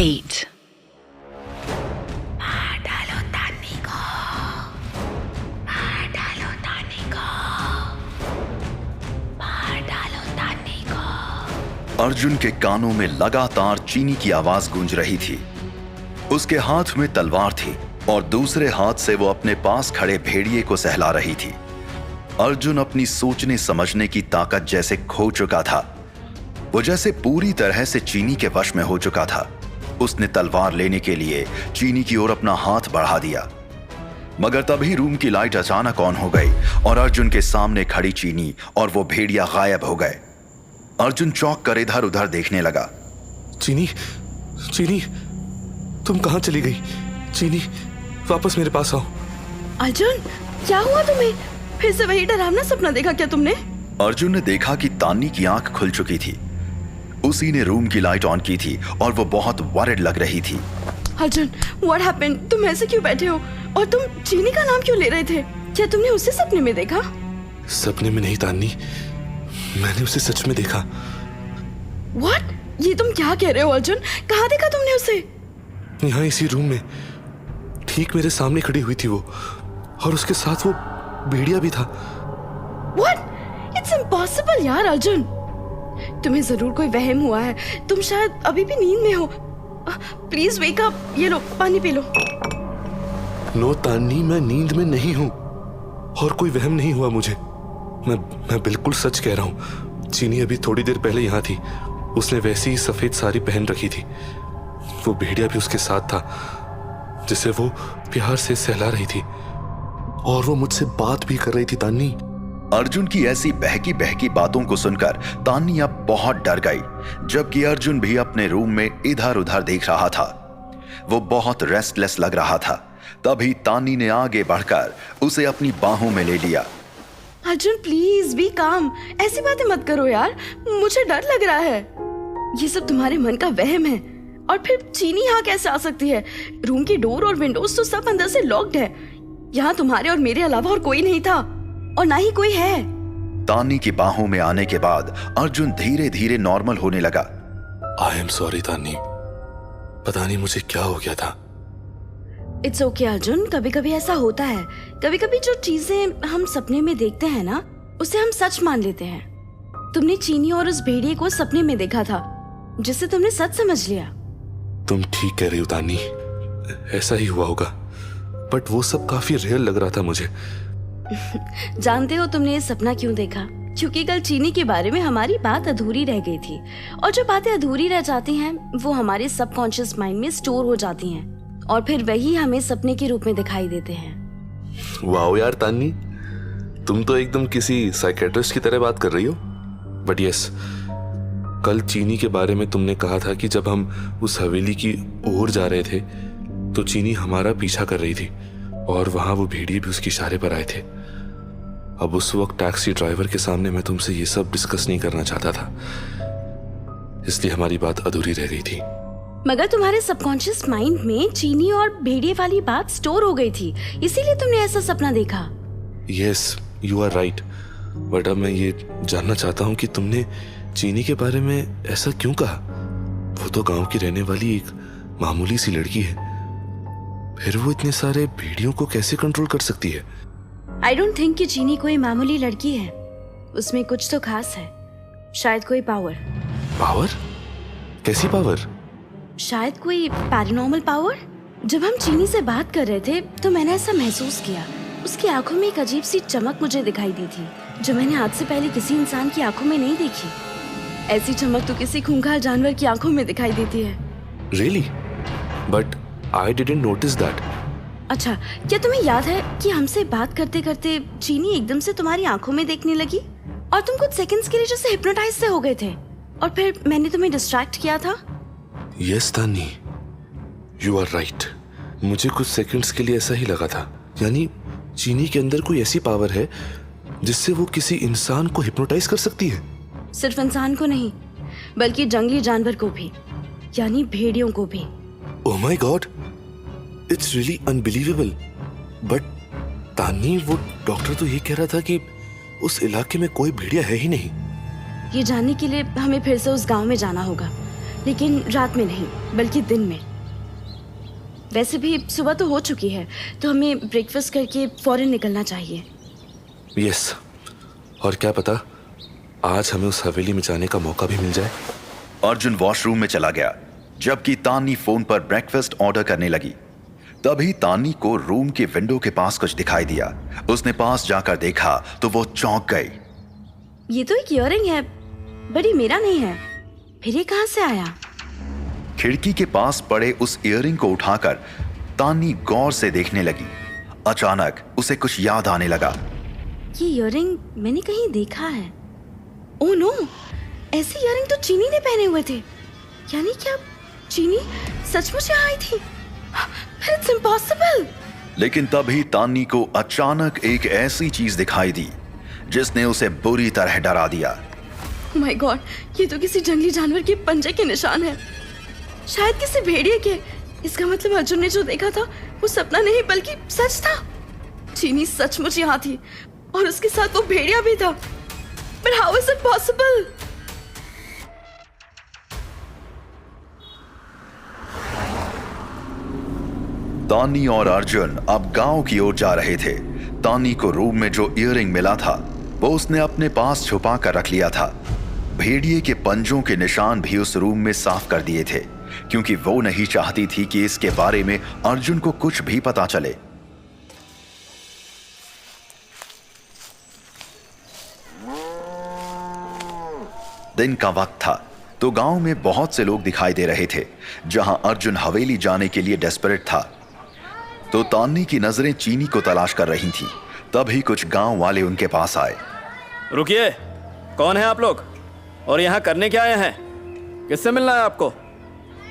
8. अर्जुन के कानों में लगातार चीनी की आवाज गूंज रही थी। उसके हाथ में तलवार थी और दूसरे हाथ से वो अपने पास खड़े भेड़िए को सहला रही थी। अर्जुन अपनी सोचने समझने की ताकत जैसे खो चुका था। वो जैसे पूरी तरह से चीनी के वश में हो चुका था। उसने तलवार लेने के लिए चीनी की ओर अपना हाथ बढ़ा दिया, मगर तभी रूम की लाइट अचानक ऑन हो गई और अर्जुन के सामने खड़ी चीनी और वो भेड़िया गायब हो गए। अर्जुन चौंक कर इधर उधर देखने लगा। चीनी, चीनी, तुम कहां चली गई? चीनी, वापस मेरे पास आओ। अर्जुन, क्या हुआ तुम्हें? फिर से वही डरावना सपना देखा क्या तुमने? अर्जुन ने देखा कि तान्नी की आंख खुल चुकी थी। उसी ने रूम की लाइट ऑन की थी और वो बहुत वरिड लग रही थी। Arjun, what happened? तुम ऐसे क्यों बैठे हो? और तुम चीनी का नाम क्यों ले रहे थे? क्या तुमने उसे सपने में देखा? सपने में नहीं तान्नी, मैंने उसे सच में देखा। व्हाट? ये तुम क्या कह रहे हो अर्जुन? कहाँ देखा तुमने उसे? यहाँ इसी रूम में, ठीक मेरे सामने खड़ी हुई थी वो, और उसके साथ वो भेड़िया भी था। व्हाट? इट्स इम्पॉसिबल यार अर्जुन। तुम्हें जरूर कोई वहम हुआ है। तुम शायद अभी भी नींद में हो। Please wake up. ये लो, पानी पी लो। नो तान्नी, मैं नींद में नहीं हूँ और कोई वहम नहीं हुआ मुझे। मैं बिल्कुल सच कह रहा हूँ। चीनी अभी थोड़ी देर पहले यहाँ थी। उसने वैसी ही सफेद साड़ी पहन रखी थी। वो भेड़िया भी उसके साथ था, जिसे वो प्यार से सहला रही थी, और वो मुझसे बात भी कर रही थी। तान्नी, अर्जुन की ऐसी बहकी बहकी बातों को सुनकर तान्नी अब बहुत डर गई, जबकि अर्जुन भी अपने रूम में इधर उधर देख रहा था। वो बहुत रेस्टलेस लग रहा था। तभी तान्नी ने आगे बढ़कर उसे अपनी बाहों में ले लिया। अर्जुन प्लीज बी काम। ऐसी बातें मत करो यार, मुझे डर लग रहा है। ये सब तुम्हारे मन का वहम है। और फिर चीनी यहाँ कैसे आ सकती है? रूम की डोर और विंडोज तो सब अंदर से लॉक्ड है। यहाँ तुम्हारे और मेरे अलावा और कोई नहीं था, और ना ही कोई है। तान्नी की बाहों में आने के बाद अर्जुन धीरे धीरे नॉर्मल होने लगा। आई एम सॉरी तान्नी, पता नहीं मुझे क्या हो गया था। इट्स ओके अर्जुन, कभी कभी ऐसा होता है। कभी कभी जो चीजें हम सपने में देखते हैं ना, उसे हम सच मान लेते हैं। तुमने चीनी और उस भेड़िए को सपने में देखा था, जिसे तुमने सच समझ लिया। तुम ठीक कह रही हो तान्नी, ऐसा ही हुआ होगा, बट वो सब काफी रियल लग रहा था मुझे। जानते हो तुमने ये सपना क्यों देखा? क्योंकि कल चीनी के बारे में हमारी बात अधूरी रह गई थी, और जो बातें अधूरी रह जाती हैं वो हमारे सबकॉन्शियस माइंड में स्टोर हो जाती हैं, और फिर वही हमें सपने के रूप में दिखाई देते हैं। वाओ यार तान्नी, तुम तो एकदम किसी साइकेट्रिस्ट की तरह बात कर रही हो। बट यस, कल चीनी के बारे में तुमने कहा था कि जब हम उस हवेली की ओर जा रहे थे तो चीनी हमारा पीछा कर रही थी, और वहां वो भेड़िए भी उसके इशारे पर आए थे। अब उस वक्त टैक्सी ड्राइवर के सामने मैं तुमसे ये सब डिस्कस नहीं करना चाहता था, इसलिए हमारी बात अधूरी रह गई थी। मगर तुम्हारे सबकॉन्शियस माइंड में चीनी और भेड़िए वाली बात स्टोर हो गई थी, इसीलिए तुमने ऐसा सपना देखा। Yes, you are right. But अब मैं ये जानना चाहता हूँ कि तुमने चीनी के बारे में ऐसा क्यों कहा? वो तो गांव की रहने वाली एक मामूली सी लड़की है, फिर वो इतने सारे भेड़ियों को कैसे कंट्रोल कर सकती है? आई डोंट थिंक कि चीनी कोई मामूली लड़की है। उसमें कुछ तो खास है, शायद कोई पावर। पावर? कैसी पावर? शायद कोई पैरानॉर्मल पावर। जब हम चीनी से बात कर रहे थे तो मैंने ऐसा महसूस किया। उसकी आंखों में एक अजीब सी चमक मुझे दिखाई दी थी, जो मैंने आज से पहले किसी इंसान की आंखों में नहीं देखी। ऐसी चमक तो किसी खूंखार जानवर की आंखों में दिखाई देती है। Really? But I didn't notice that. अच्छा, क्या तुम्हें याद है कि हमसे बात करते करते चीनी एकदम से तुम्हारी आंखों में देखने लगी, और तुम कुछ सेकंड्स के लिए जैसे हिप्नोटाइज से हो गए थे, और फिर मैंने तुम्हें डिस्ट्रैक्ट किया था। Yes Tanni, you are right. मुझे कुछ सेकंड्स के लिए ऐसा ही लगा था। यानी चीनी के अंदर कोई ऐसी पावर है जिससे वो किसी इंसान को हिप्नोटाइज कर सकती है। सिर्फ इंसान को नहीं, बल्कि जंगली जानवर को भी, यानी भेड़ियों को भी। Oh my god, it's really unbelievable. But Tanni, वो डॉक्टर तो ये कह रहा था कि उस इलाके में कोई भेड़िया है ही नहीं। ये जानने के लिए हमें फिर से उस गांव में जाना होगा। लेकिन रात में नहीं बल्कि दिन में। वैसे भी सुबह तो हो चुकी है, तो हमें ब्रेकफास्ट करके फौरन निकलना चाहिए। यस, और क्या पता आज हमें उस हवेली में जाने का मौका भी मिल जाए। अर्जुन वॉशरूम में चला गया, जबकि तान्नी फोन पर ब्रेकफास्ट ऑर्डर करने लगी। तभी तान्नी को रूम के विंडो के पास कुछ दिखाई दिया। उसने पास जाकर देखा तो वो चौंक गई। ये तो एक इयररिंग है, बट ये मेरा नहीं है। फिर ये कहाँ से आया? खिड़की के पास पड़े उस इयररिंग को उठाकर तान्नी गौर से देखने लगी। अचानक उसे कुछ याद आने लगा। ये इयररिंग मैंने कहीं देखा है। ओह नो, ऐसे इयररिंग तो चीनी ने पहने हुए थे। यानी क्या चीनी सचमुच यहाँ आई थी? It's impossible. लेकिन तभी तान्नी को अचानक एक ऐसी चीज दिखाई दी जिसने उसे बुरी तरह डरा दिया। ओह माय गॉड, ये तो किसी जंगली जानवर के पंजे के निशान है, शायद किसी भेड़िए के। इसका मतलब अर्जुन ने जो देखा था वो सपना नहीं बल्कि सच था। चीनी सचमुच यहाँ थी और उसके साथ वो भेड़िया भी था। But how is it possible? Tanni और अर्जुन अब गांव की ओर जा रहे थे। तान्नी को रूम में जो इयररिंग मिला था वो उसने अपने पास छुपा कर रख लिया था। भेड़िए के पंजों के निशान भी उस रूम में साफ कर दिए थे, क्योंकि वो नहीं चाहती थी कि इसके बारे में अर्जुन को कुछ भी पता चले। दिन का वक्त था तो गांव में बहुत से लोग दिखाई दे रहे थे। जहां अर्जुन हवेली जाने के लिए डेस्परेट था, तो तान्नी की नजरें चीनी को तलाश कर रही थीं। तभी कुछ गांव वाले उनके पास आए। रुकिए, कौन है आप लोग और यहाँ करने क्या आए हैं? किससे मिलना है आपको?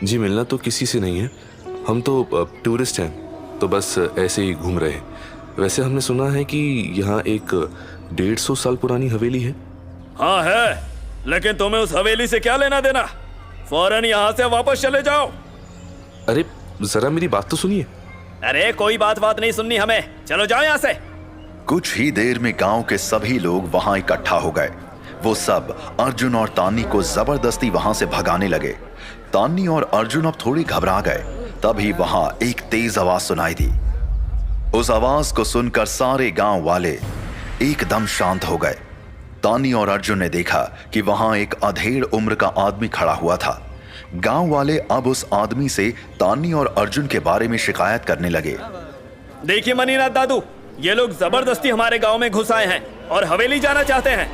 जी मिलना तो किसी से नहीं है, हम तो टूरिस्ट हैं, तो बस ऐसे ही घूम रहे हैं। वैसे हमने सुना है कि यहाँ एक 150 साल पुरानी हवेली है। हाँ है, लेकिन तुम्हें उस हवेली से क्या लेना देना? फौरन यहाँ से वापस चले जाओ। अरे जरा मेरी बात तो सुनिए। अरे कोई बात नहीं सुननी हमें, चलो जाओ यहाँ से। कुछ ही देर में गांव के सभी लोग वहां इकट्ठा हो गए। वो सब अर्जुन और तान्नी को जबरदस्ती वहां से भगाने लगे। तान्नी और अर्जुन अब थोड़ी घबरा गए। तभी वहां एक तेज आवाज सुनाई दी। उस आवाज को सुनकर सारे गांव वाले एकदम शांत हो गए। तान्नी और अर्जुन ने देखा कि वहां एक अधेड़ उम्र का आदमी खड़ा हुआ था। गांव वाले अब उस आदमी से तान्नी और अर्जुन के बारे में शिकायत करने लगे। देखिए मनीनाथ दादू, ये लोग जबरदस्ती हमारे गांव में घुस आए हैं और हवेली जाना चाहते हैं।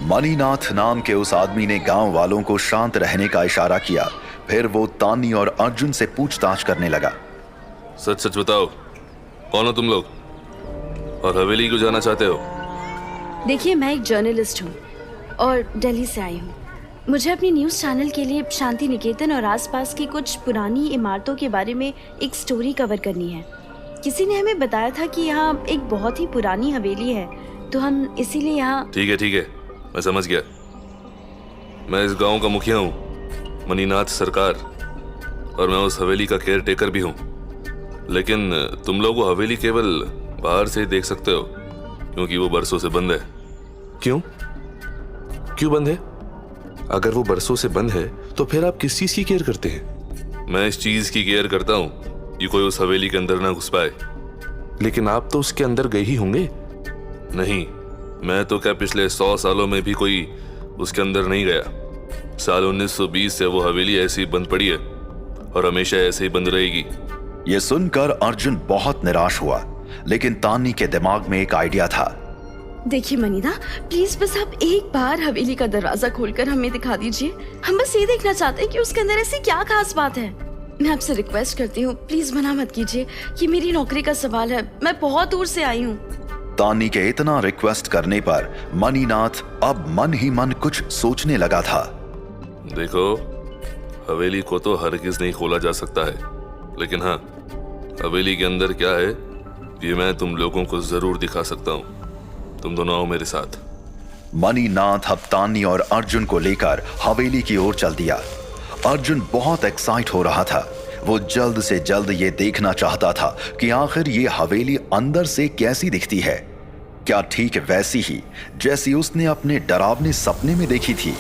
मनीनाथ नाम के उस आदमी ने गांव वालों को शांत रहने का इशारा किया। फिर वो तान्नी और अर्जुन से पूछताछ करने लगा। सच सच बताओ, कौन हो तुम लोग और हवेली को जाना चाहते हो? देखिए, मैं एक जर्नलिस्ट हूँ और दिल्ली से आई हूँ। मुझे अपनी न्यूज़ चैनल के लिए शांति निकेतन और आसपास की कुछ पुरानी इमारतों के बारे में एक स्टोरी कवर करनी है। किसी ने हमें बताया था कि यहाँ एक बहुत ही पुरानी हवेली है, तो हम इसीलिए यहाँ। ठीक है, मैं समझ गया। मैं इस गांव का मुखिया हूँ, मनीनाथ सरकार, और मैं उस हवेली का केयर टेकर भी हूँ। लेकिन तुम लोग वो हवेली केवल बाहर से ही देख सकते हो, क्योंकि वो बरसों से बंद है। क्यों बंद है? अगर वो बरसों से बंद है तो फिर आप किस चीज की केयर करते हैं? मैं इस चीज की केयर करता हूँ कि कोई उस हवेली के अंदर ना घुस पाए। लेकिन आप तो उसके अंदर गए ही होंगे। नहीं, मैं तो क्या पिछले 100 सालों में भी कोई उसके अंदर नहीं गया। साल 1920 से वो हवेली ऐसे ही बंद पड़ी है और हमेशा ऐसे ही बंद रहेगी। ये सुनकर अर्जुन बहुत निराश हुआ, लेकिन तान्नी के दिमाग में एक आइडिया था। देखिए मनीना, प्लीज बस आप एक बार हवेली का दरवाजा खोलकर हमें दिखा दीजिए। हम बस ये देखना चाहते हैं कि उसके अंदर ऐसी क्या खास बात है। मैं आपसे रिक्वेस्ट करती हूँ, प्लीज मना मत कीजिए। ये मेरी नौकरी का सवाल है, मैं बहुत दूर से आई हूँ। तान्नी के इतना रिक्वेस्ट करने पर मनीनाथ अब मन ही मन कुछ सोचने लगा था। देखो, हवेली को तो हरगिज नहीं खोला जा सकता है, लेकिन हाँ, हवेली के अंदर क्या है ये मैं तुम लोगों को जरूर दिखा सकता हूँ। तुम दोनों आओ मेरे साथ। मनीनाथ अब तान्नी और अर्जुन को लेकर हवेली की ओर चल दिया। अर्जुन बहुत एक्साइट हो रहा था। वो जल्द से जल्द ये देखना चाहता था कि आखिर ये हवेली अंदर से कैसी दिखती है। क्या ठीक वैसी ही जैसी उसने अपने डरावने सपने में देखी थी?